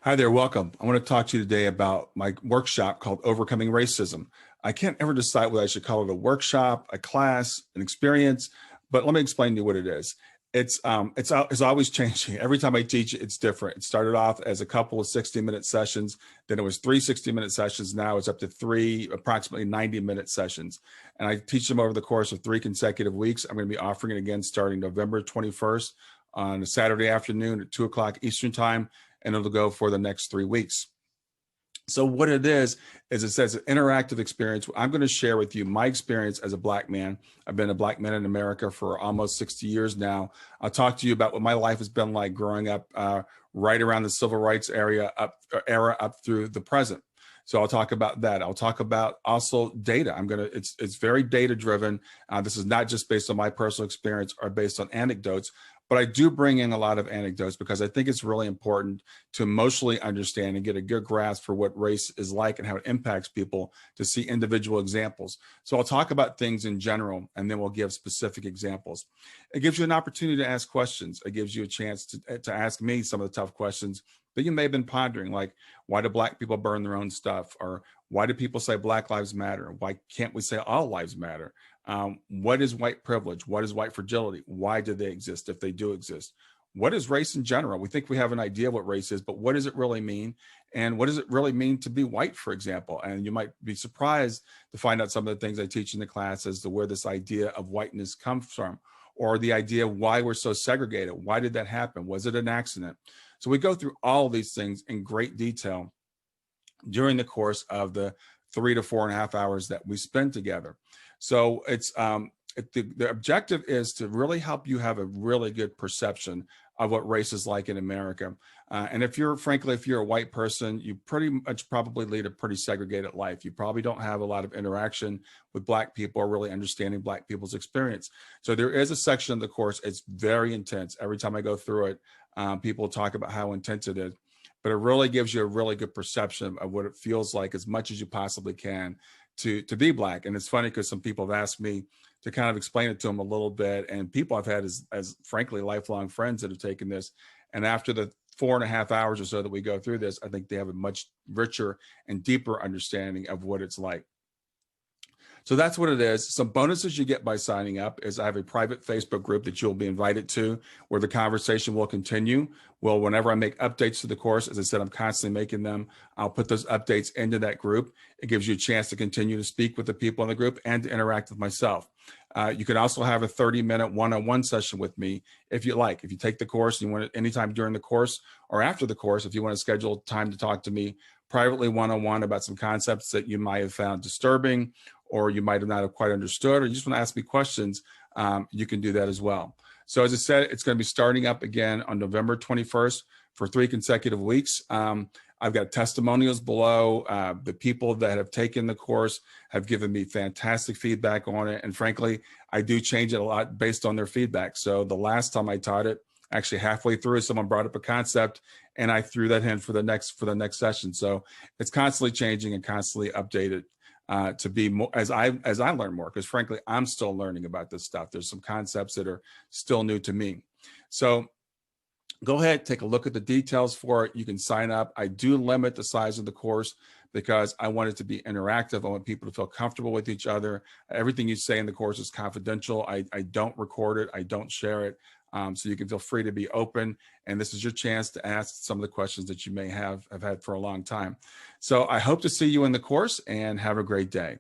Hi there, welcome. I want to talk to you today about my workshop called Overcoming Racism. I can't ever decide whether I should call it a workshop, a class, an experience, but let me explain to you what it is. It's always changing. Every time I teach, it's different. It started off as a couple of 60-minute sessions, then it was three 60-minute sessions. Now it's up to three approximately 90-minute sessions. And I teach them over the course of 3 consecutive weeks. I'm going to be offering it again starting November 21st on a Saturday afternoon at 2 o'clock Eastern time, and it'll go for the next 3 weeks. So what it is it says an interactive experience. I'm going to share with you my experience as a Black man. I've been a Black man in America for almost 60 years now. I'll talk to you about what my life has been like growing up right around the civil rights era up through the present. So I'll talk about that. I'll talk about also data. It's very data driven. This is not just based on my personal experience or based on anecdotes, but I do bring in a lot of anecdotes because I think it's really important to emotionally understand and get a good grasp for what race is like and how it impacts people, to see individual examples. So I'll talk about things in general, and then we'll give specific examples. It gives you an opportunity to ask questions. It gives you a chance to ask me some of the tough questions that you may have been pondering, like, why do Black people burn their own stuff? Or why do people say Black lives matter? Why can't we say all lives matter? What is white privilege? What is white fragility? Why do they exist if they do exist? What is race in general? We think we have an idea of what race is, but what does it really mean? And what does it really mean to be white, for example? And you might be surprised to find out some of the things I teach in the class as to where this idea of whiteness comes from, or the idea of why we're so segregated. Why did that happen? Was it an accident? So we go through all of these things in great detail during the course of the 3 to 4.5 hours that we spend together. So the objective is to really help you have a really good perception of what race is like in America. And if you're a white person, you pretty much probably lead a pretty segregated life. You probably don't have a lot of interaction with Black people or really understanding Black people's experience. So there is a section of the course. It's very intense. Every time I go through it, people talk about how intense it is, but it really gives you a really good perception of what it feels like as much as you possibly can to be Black. And it's funny because some people have asked me to kind of explain it to them a little bit. And people I've had as frankly, lifelong friends that have taken this. And after the 4.5 hours or so that we go through this, I think they have a much richer and deeper understanding of what it's like. So that's what it is. Some bonuses you get by signing up is I have a private Facebook group that you'll be invited to, where the conversation will continue. Well, whenever I make updates to the course, as I said, I'm constantly making them. I'll put those updates into that group. It gives you a chance to continue to speak with the people in the group and to interact with myself. You can also have a 30-minute one-on-one session with me if you like. If you take the course and you want it anytime during the course or after the course, if you want to schedule time to talk to me privately one-on-one about some concepts that you might have found disturbing, or you might have not have quite understood, or you just want to ask me questions, you can do that as well. So as I said, it's going to be starting up again on November 21st for 3 consecutive weeks. I've got testimonials below. The people that have taken the course have given me fantastic feedback on it. And frankly, I do change it a lot based on their feedback. So the last time I taught it, actually halfway through, someone brought up a concept and I threw that in for the next session. So it's constantly changing and constantly updated to be more as I learn more, because frankly, I'm still learning about this stuff. There's some concepts that are still new to me. So go ahead, take a look at the details for it. You can sign up. I do limit the size of the course because I want it to be interactive. I want people to feel comfortable with each other. Everything you say in the course is confidential. I don't record it. I don't share it. So you can feel free to be open. And this is your chance to ask some of the questions that you may have had for a long time. So I hope to see you in the course, and have a great day.